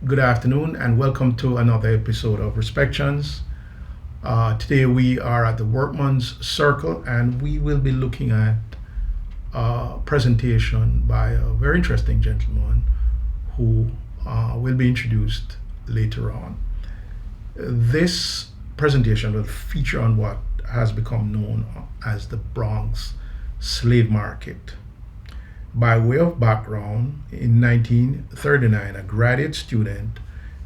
Good afternoon, and welcome to another episode of Respections. Today we are at the Workman's Circle, and we will be looking at a presentation by a very interesting gentleman who will be introduced later on. This presentation will feature on what has become known as the Bronx Slave Market. By way of background, in 1939, a graduate student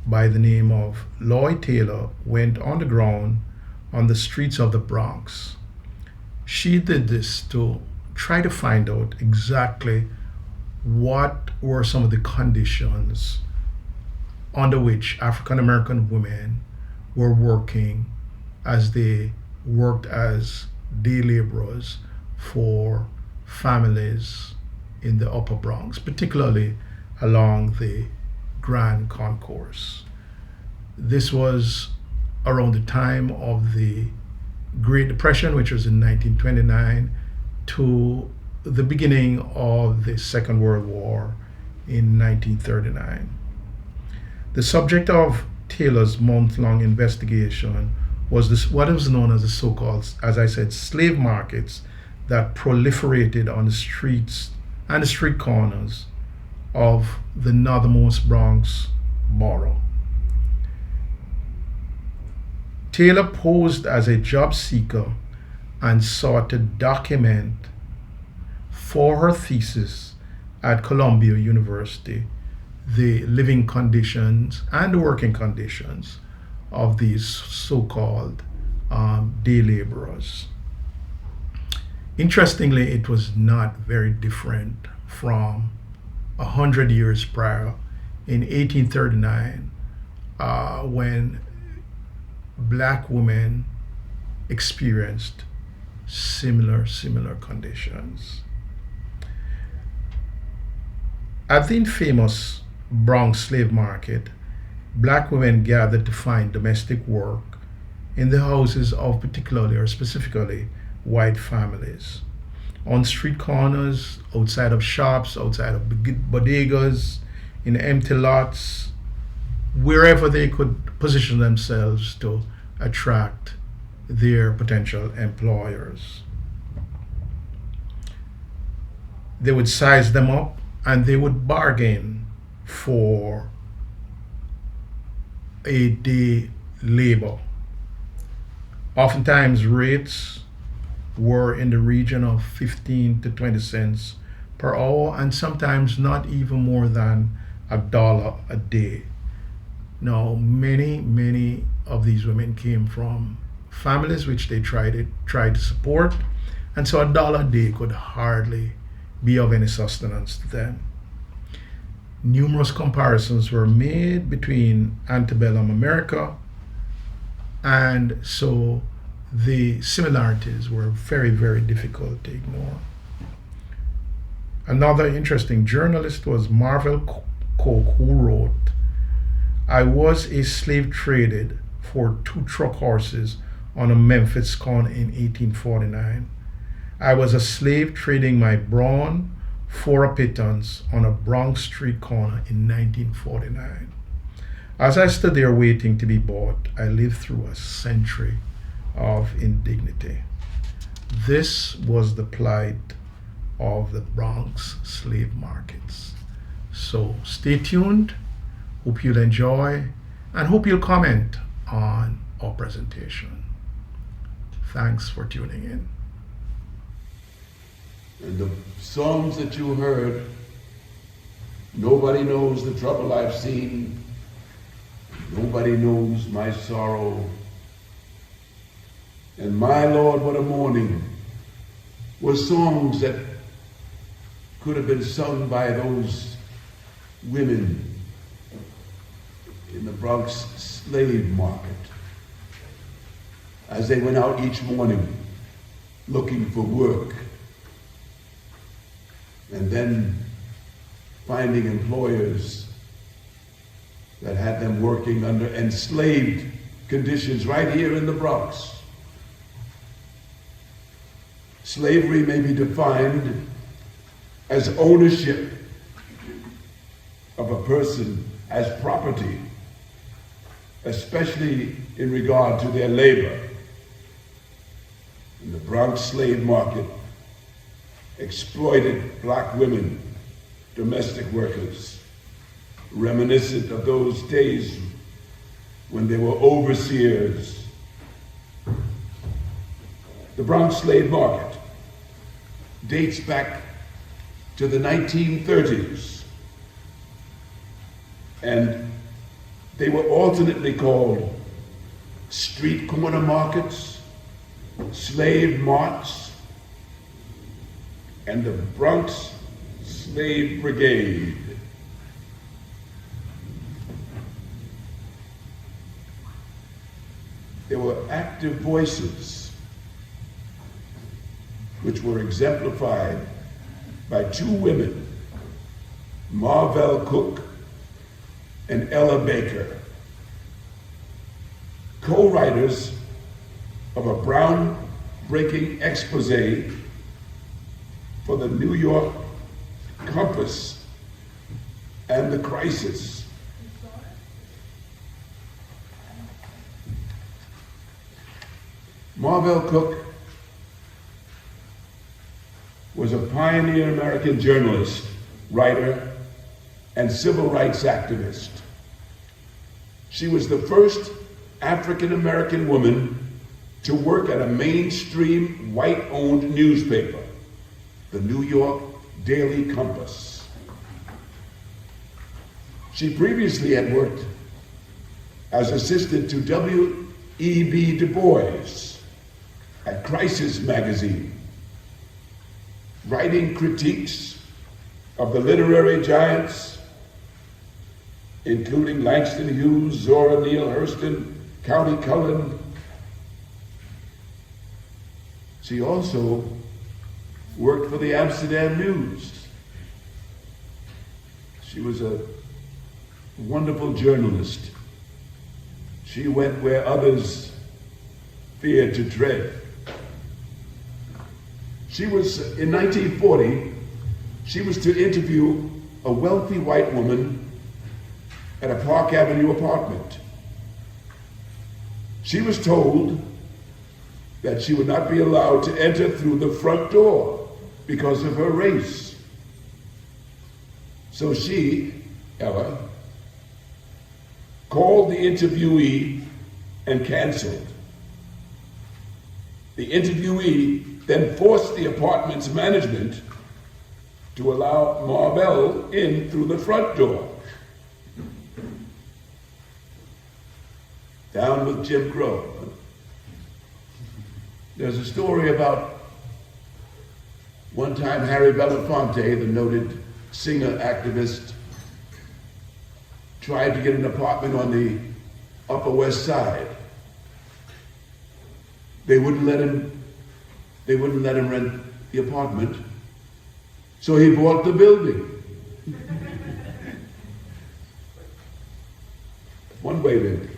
by the name of Lloyd Taylor went underground on the streets of the Bronx. She did this to try to find out exactly what were some of the conditions under which African American women were working as they worked as day laborers for families in the Upper Bronx, particularly along the Grand Concourse. This was around the time of the Great Depression, which was in 1929, to the beginning of the Second World War in 1939. The subject of Taylor's month-long investigation was what was known as the so-called, as I said, slave markets that proliferated on the streets and the street corners of the northernmost Bronx borough. Taylor posed as a job seeker and sought to document for her thesis at Columbia University the living conditions and the working conditions of these so-called day laborers. Interestingly, it was not very different from 100 years prior in 1839 when black women experienced similar conditions. At the infamous Bronx Slave Market, black women gathered to find domestic work in the houses of particularly or specifically white families, on street corners, outside of shops, outside of bodegas, in empty lots, wherever they could position themselves to attract their potential employers. They would size them up and they would bargain for a day labor. Oftentimes rates were in the region of 15 to 20 cents per hour, and sometimes not even more than $1 a day. Now, many of these women came from families which they tried to support, and so $1 a day could hardly be of any sustenance to them. Numerous comparisons were made between antebellum America, and so the similarities were very difficult to ignore. Another interesting journalist was Marvel Cooke, who wrote, "I was a slave traded for 2 truck horses on a Memphis corner in 1849. I was a slave trading my brawn for a pittance on a Bronx street corner in 1949. As I stood there waiting to be bought, I lived through a century of indignity." This was the plight of the Bronx slave markets. So stay tuned, hope you'll enjoy, and hope you'll comment on our presentation. Thanks for tuning in. And the songs that you heard, nobody knows the trouble I've seen, nobody knows my sorrow. And my Lord, what a morning, were songs that could have been sung by those women in the Bronx Slave Market as they went out each morning looking for work and then finding employers that had them working under enslaved conditions right here in the Bronx. Slavery may be defined as ownership of a person as property, especially in regard to their labor. And the Bronx Slave Market exploited black women, domestic workers, reminiscent of those days when they were overseers. The Bronx Slave Market dates back to the 1930s, and they were alternately called street corner markets, slave marts, and the Bronx Slave Brigade. There were active voices which were exemplified by two women, Marvel Cooke and Ella Baker, co-writers of a groundbreaking expose for the New York Compass and the Crisis. Marvel Cooke was a pioneer American journalist, writer, and civil rights activist. She was the first African-American woman to work at a mainstream white-owned newspaper, the New York Daily Compass. She previously had worked as assistant to W.E.B. Du Bois at Crisis magazine, writing critiques of the literary giants, including Langston Hughes, Zora Neale Hurston, Countee Cullen. She also worked for the Amsterdam News. She was a wonderful journalist. She went where others feared to tread. In 1940, she was to interview a wealthy white woman at a Park Avenue apartment. She was told that she would not be allowed to enter through the front door because of her race. So she, Ella, called the interviewee and canceled. The interviewee then forced the apartment's management to allow Marvel in through the front door. Down with Jim Crow. There's a story about one time Harry Belafonte, the noted singer activist, tried to get an apartment on the Upper West Side. They wouldn't let him rent the apartment, so he bought the building. One way to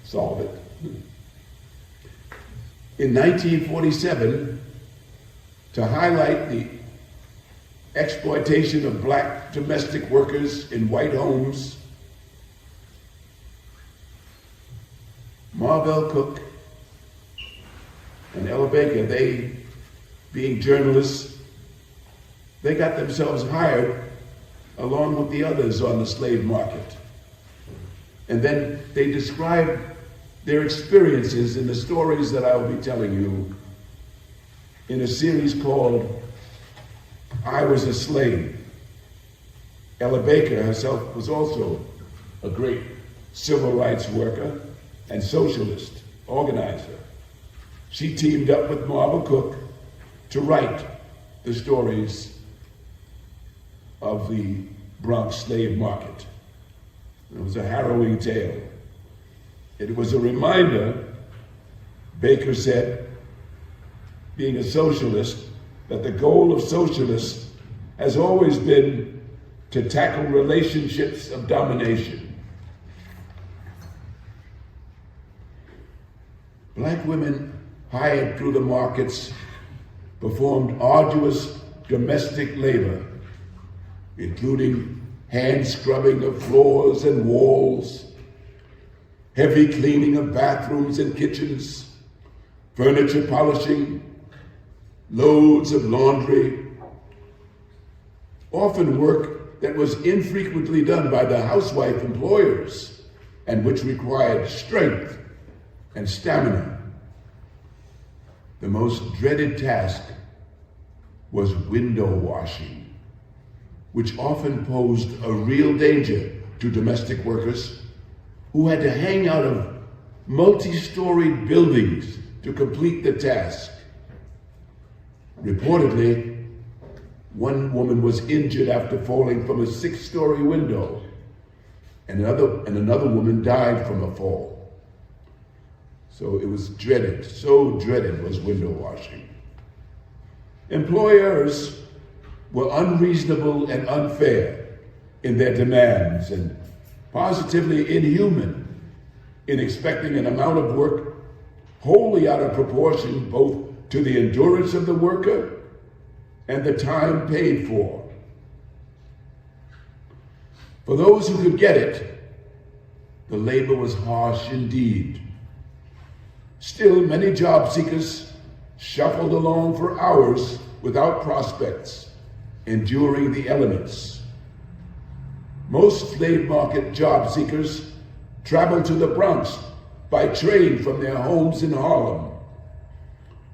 solve it. In 1947, to highlight the exploitation of black domestic workers in white homes, Marvel Cooke and Ella Baker, they, being journalists, they got themselves hired along with the others on the slave market. And then they described their experiences in the stories that I will be telling you in a series called I Was a Slave. Ella Baker herself was also a great civil rights worker and socialist organizer. She teamed up with Marvel Cooke to write the stories of the Bronx Slave Market. It was a harrowing tale. It was a reminder, Baker said, being a socialist, that the goal of socialists has always been to tackle relationships of domination. Black women hired through the markets performed arduous domestic labor, including hand scrubbing of floors and walls, heavy cleaning of bathrooms and kitchens, furniture polishing, loads of laundry, often work that was infrequently done by the housewife employers and which required strength and stamina. The most dreaded task was window washing, which often posed a real danger to domestic workers who had to hang out of multi-storied buildings to complete the task. Reportedly, one woman was injured after falling from a 6-story window, and another woman died from a fall. So it was dreaded, so dreaded was window washing. Employers were unreasonable and unfair in their demands and positively inhuman in expecting an amount of work wholly out of proportion both to the endurance of the worker and the time paid for. For those who could get it, the labor was harsh indeed. Still, many job seekers shuffled along for hours without prospects, enduring the elements. Most slave market job seekers traveled to the Bronx by train from their homes in Harlem,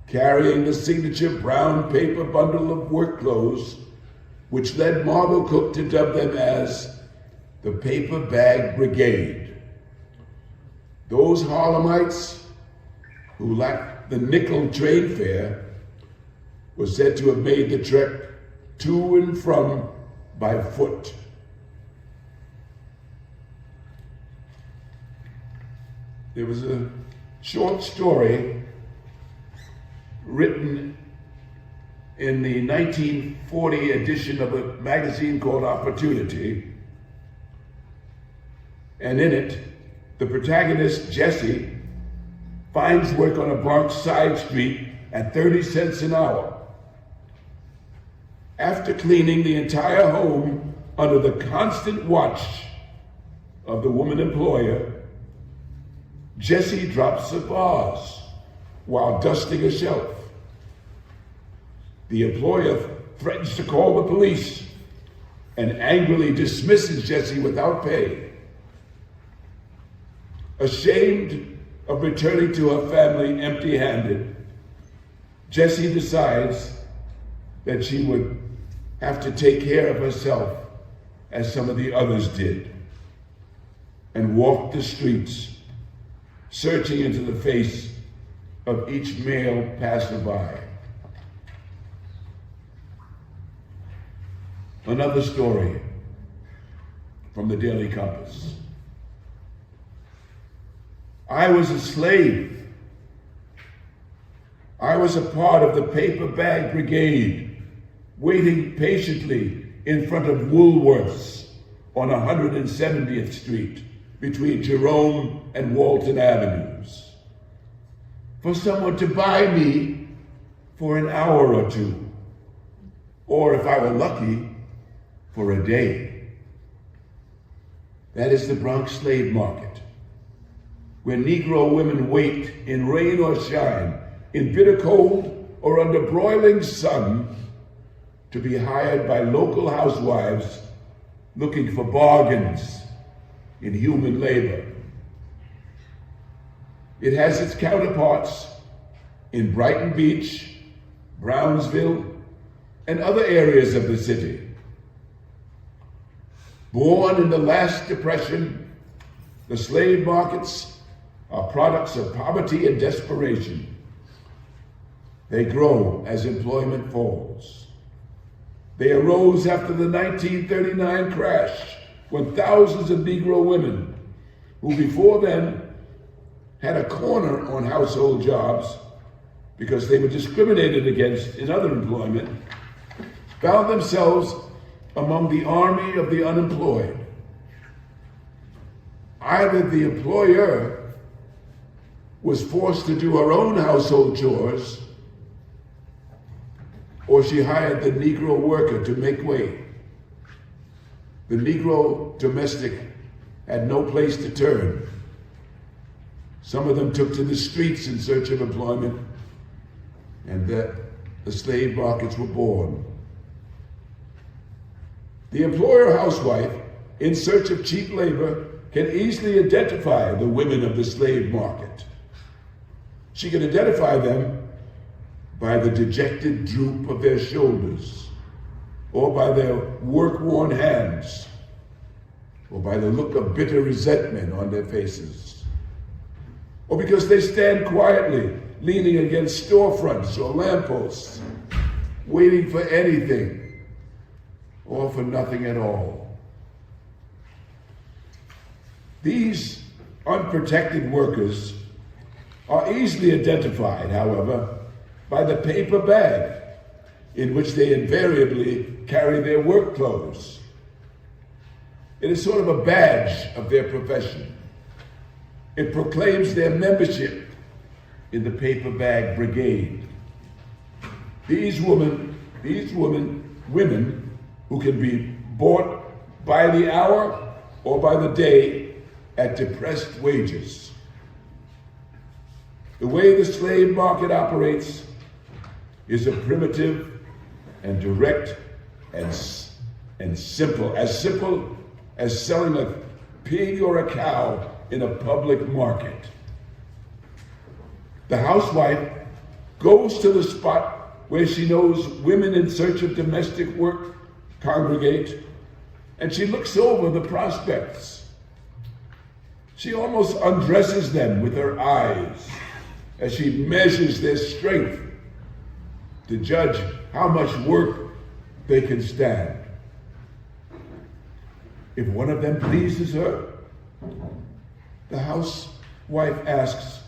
carrying the signature brown paper bundle of work clothes, which led Marvel Cooke to dub them as the Paper Bag Brigade. Those Harlemites who lacked the nickel train fare were said to have made the trek to and from by foot. There was a short story written in the 1940 edition of a magazine called Opportunity, and in it, the protagonist, Jesse, finds work on a Bronx side street at 30 cents an hour. After cleaning the entire home under the constant watch of the woman employer, Jesse drops a vase while dusting a shelf. The employer threatens to call the police and angrily dismisses Jesse without pay. Ashamed of returning to her family empty-handed, Jessie decides that she would have to take care of herself as some of the others did, and walk the streets, searching into the face of each male passerby. Another story from the Daily Compass. I was a slave. I was a part of the Paper Bag Brigade, waiting patiently in front of Woolworths on 170th Street between Jerome and Walton Avenues, for someone to buy me for an hour or two, or if I were lucky, for a day. That is the Bronx Slave Market, where Negro women wait in rain or shine, in bitter cold or under broiling sun, to be hired by local housewives looking for bargains in human labor. It has its counterparts in Brighton Beach, Brownsville, and other areas of the city. Born in the last depression, the slave markets are products of poverty and desperation. They grow as employment falls. They arose after the 1939 crash, when thousands of Negro women, who before then had a corner on household jobs because they were discriminated against in other employment, found themselves among the army of the unemployed. Either the employer was forced to do her own household chores, or she hired the Negro worker to make way. the Negro domestic had no place to turn. Some of them took to the streets in search of employment, and the slave markets were born. The employer housewife, in search of cheap labor, can easily identify the women of the slave market. She can identify them by the dejected droop of their shoulders, or by their work-worn hands, or by the look of bitter resentment on their faces, or because they stand quietly, leaning against storefronts or lampposts, waiting for anything or for nothing at all. These unprotected workers are easily identified, however, by the paper bag in which they invariably carry their work clothes. It is sort of a badge of their profession. It proclaims their membership in the paper bag brigade. These women who can be bought by the hour or by the day at depressed wages. The way the slave market operates is a primitive and direct and simple as selling a pig or a cow in a public market. The housewife goes to the spot where she knows women in search of domestic work congregate, and she looks over the prospects. She almost undresses them with her eyes as she measures their strength to judge how much work they can stand. If one of them pleases her, the housewife asks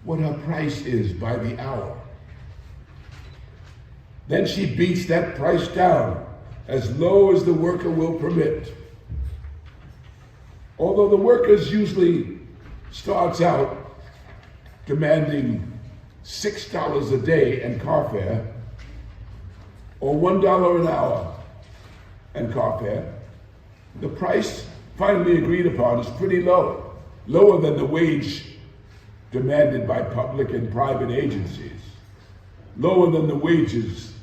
what her price is by the hour. Then she beats that price down as low as the worker will permit. Although the workers usually starts out demanding $6 a day and car fare, or $1 an hour and car fare, the price finally agreed upon is pretty low, lower than the wage demanded by public and private agencies, lower than the wages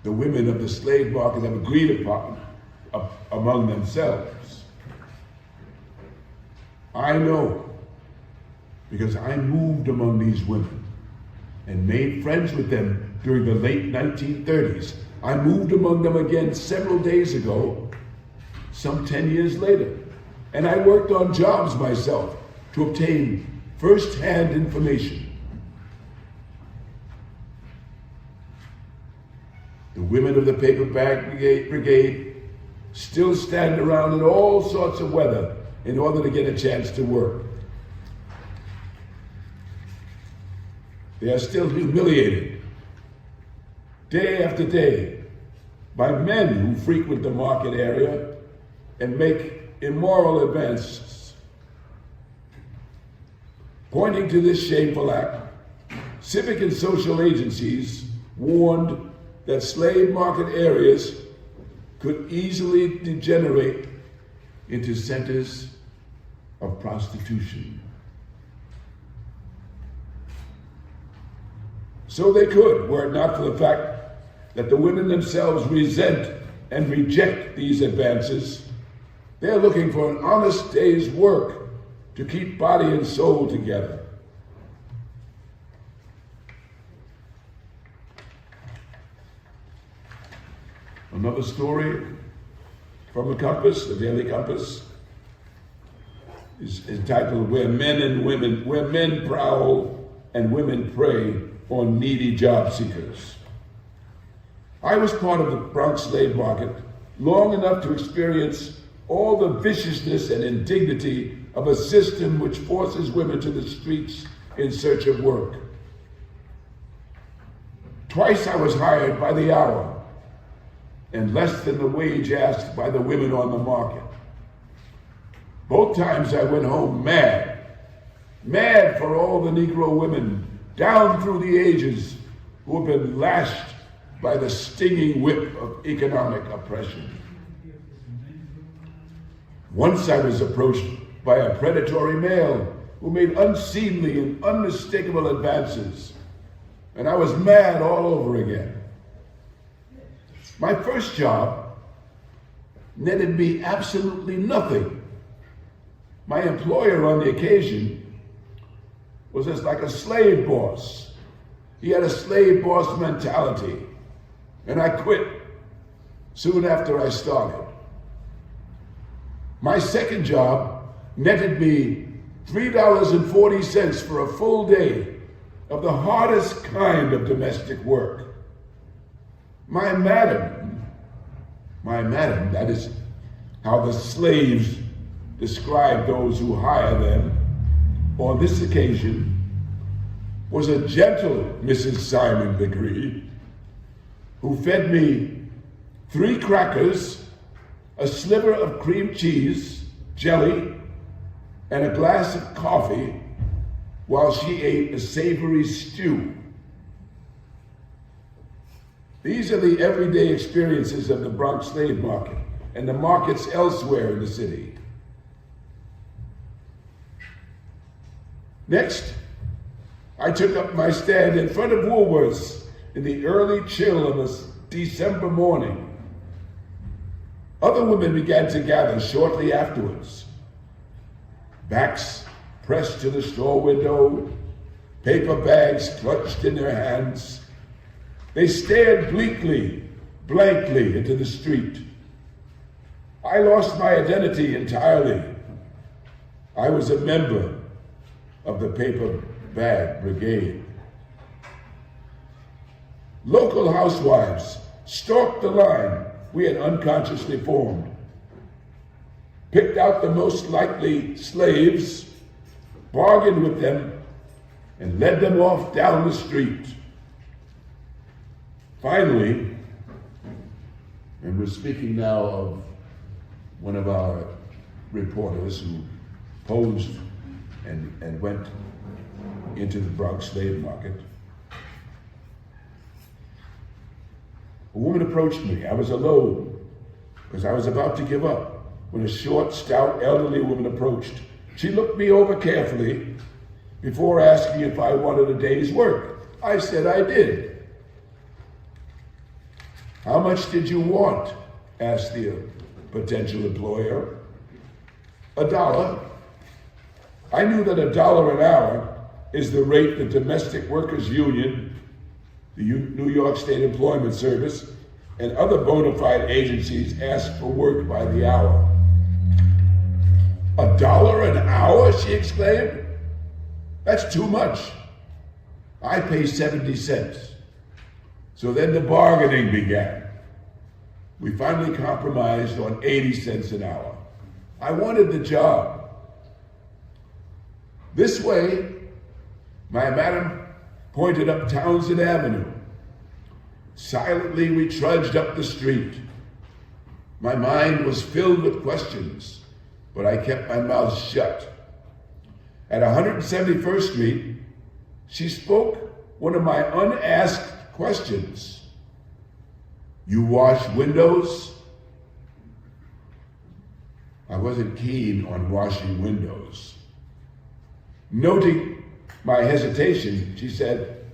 the women of the slave market have agreed upon among themselves. I know, because I moved among these women and made friends with them during the late 1930s. I moved among them again several days ago, some 10 years later, and I worked on jobs myself to obtain first-hand information. The women of the paper bag brigade still stand around in all sorts of weather in order to get a chance to work. They are still humiliated day after day by men who frequent the market area and make immoral advances. Pointing to this shameful act, civic and social agencies warned that slave market areas could easily degenerate into centers of prostitution. So they could, were it not for the fact that the women themselves resent and reject these advances. They're looking for an honest day's work to keep body and soul together. Another story from the Compass, the Daily Compass, is entitled Where Men Prowl and Women Prey on Needy Job Seekers. I was part of the Bronx Slave Market long enough to experience all the viciousness and indignity of a system which forces women to the streets in search of work. Twice I was hired by the hour, and less than the wage asked by the women on the market. Both times I went home mad for all the Negro women down through the ages who have been lashed by the stinging whip of economic oppression. Once I was approached by a predatory male who made unseemly and unmistakable advances, and I was mad all over again. My first job netted me absolutely nothing. My employer on the occasion was just like a slave boss. He had a slave boss mentality, and I quit soon after I started. My second job netted me $3.40 for a full day of the hardest kind of domestic work. My madam, that is how the slaves describe those who hire them, on this occasion, was a gentle Mrs. Simon Legree, who fed me 3 crackers, a sliver of cream cheese, jelly, and a glass of coffee while she ate a savory stew. These are the everyday experiences of the Bronx Slave Market and the markets elsewhere in the city. Next, I took up my stand in front of Woolworths in the early chill of a December morning. Other women began to gather shortly afterwards. Backs pressed to the store window, paper bags clutched in their hands. They stared blankly into the street. I lost my identity entirely. I was a member of the paper bag brigade. Local housewives stalked the line we had unconsciously formed, picked out the most likely slaves, bargained with them, and led them off down the street. Finally, and we're speaking now of one of our reporters who posed and went into the Bronx Slave Market. A woman approached me. I was alone because I was about to give up when a short, stout, elderly woman approached. She looked me over carefully before asking if I wanted a day's work. I said I did. How much did you want? Asked the potential employer. $1. I knew that $1 an hour is the rate the Domestic Workers Union, the New York State Employment Service, and other bona fide agencies ask for work by the hour. $1 an hour, she exclaimed. That's too much. I pay 70 cents. So then the bargaining began. We finally compromised on 80 cents an hour. I wanted the job. This way, my madam pointed up Townsend Avenue. Silently, we trudged up the street. My mind was filled with questions, but I kept my mouth shut. At 171st Street, she spoke one of my unasked questions. You wash windows? I wasn't keen on washing windows. Noting my hesitation, she said,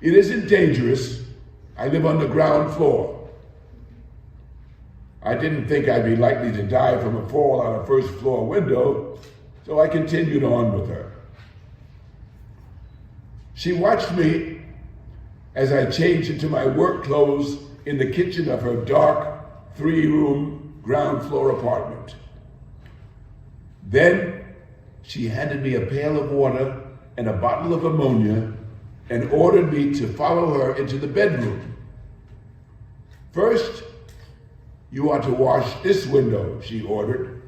it isn't dangerous. I live on the ground floor. I didn't think I'd be likely to die from a fall out a first floor window, so I continued on with her. She watched me as I changed into my work clothes in the kitchen of her dark 3-room ground floor apartment. Then she handed me a pail of water and a bottle of ammonia and ordered me to follow her into the bedroom. First, you are to wash this window, she ordered.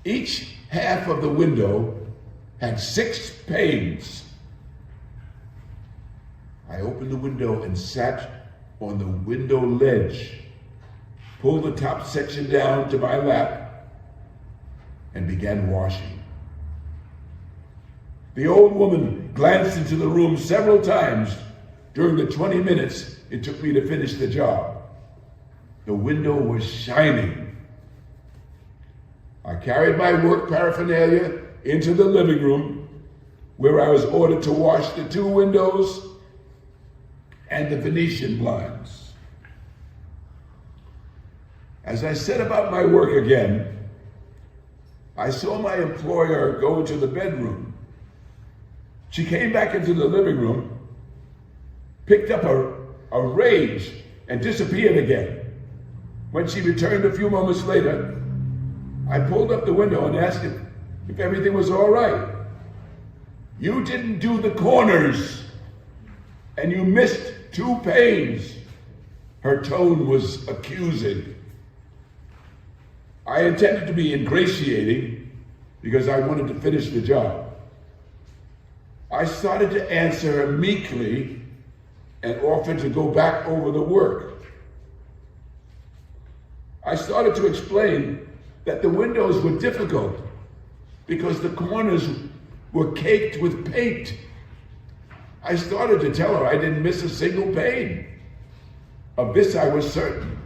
Each half of the window had 6 panes. I opened the window and sat on the window ledge, pulled the top section down to my lap, and began washing. The old woman glanced into the room several times during the 20 minutes it took me to finish the job. The window was shining. carried my work paraphernalia into the living room, where I was ordered to wash the 2 windows and the Venetian blinds. As I set about my work again, I saw my employer go into the bedroom. She came back into the living room, picked up a rage, and disappeared again. When she returned a few moments later, I pulled up the window and asked if everything was all right. "You didn't do the corners, and you missed 2 panes." Her tone was accusing. I intended to be ingratiating because I wanted to finish the job. I started to answer her meekly and offered to go back over the work. I started to explain that the windows were difficult because the corners were caked with paint. I started to tell her I didn't miss a single pane. Of this I was certain.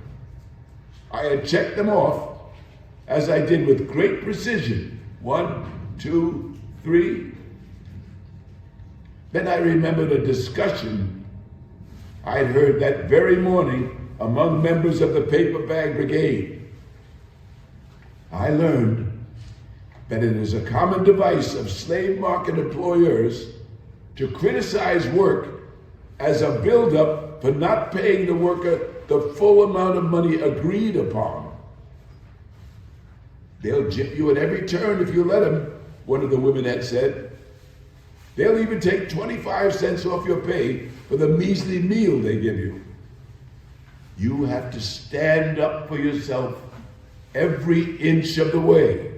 I had checked them off, as I did with great precision. 1, 2, 3. Then I remembered a discussion I'd heard that very morning among members of the paper bag brigade. I learned that it is a common device of slave market employers to criticize work as a buildup for not paying the worker the full amount of money agreed upon. "They'll gyp you at every turn if you let them," one of the women had said. "They'll even take 25 cents off your pay for the measly meal they give you. You have to stand up for yourself every inch of the way."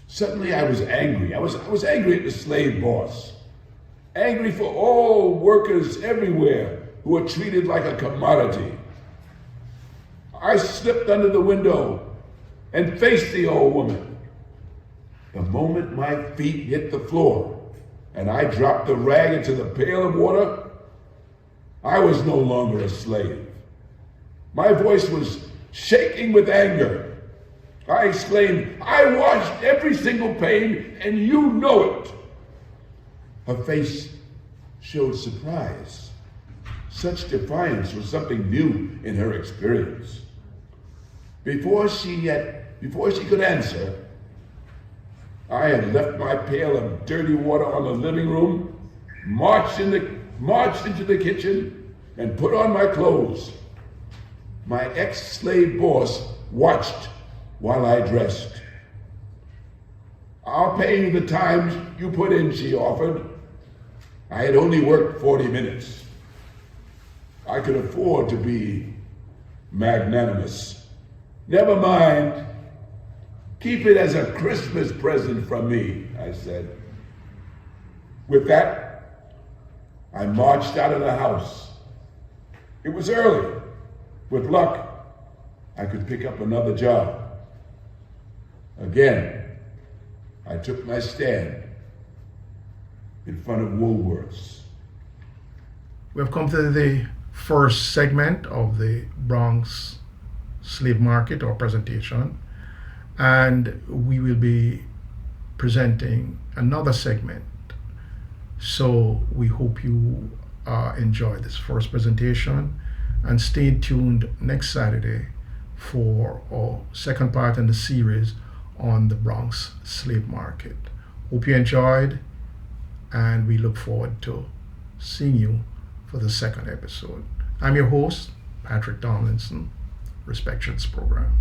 Suddenly I was angry. I was angry at the slave boss. Angry for all workers everywhere who are treated like a commodity. I slipped under the window and faced the old woman. The moment my feet hit the floor and I dropped the rag into the pail of water, I was no longer a slave. My voice was shaking with anger. I exclaimed, "I washed every single pane, and you know it." Her face showed surprise. Such defiance was something new in her experience. Before she could answer, I had left my pail of dirty water on the living room, marched into the kitchen, and put on my clothes. My ex-slave boss watched while I dressed. "I'll pay you the time you put in," she offered. I had only worked 40 minutes. I could afford to be magnanimous. "Never mind. Keep it as a Christmas present from me," I said. With that, I marched out of the house. It was early. With luck, I could pick up another job. Again, I took my stand in front of Woolworths. We've come to the first segment of the Bronx Slave Market or presentation, and we will be presenting another segment. So we hope you enjoy this first presentation, and stay tuned next Saturday for our second part in the series on the Bronx Slave Market. Hope you enjoyed, and we look forward to seeing you for the second episode. I'm your host, Patrick Tomlinson, Respections program.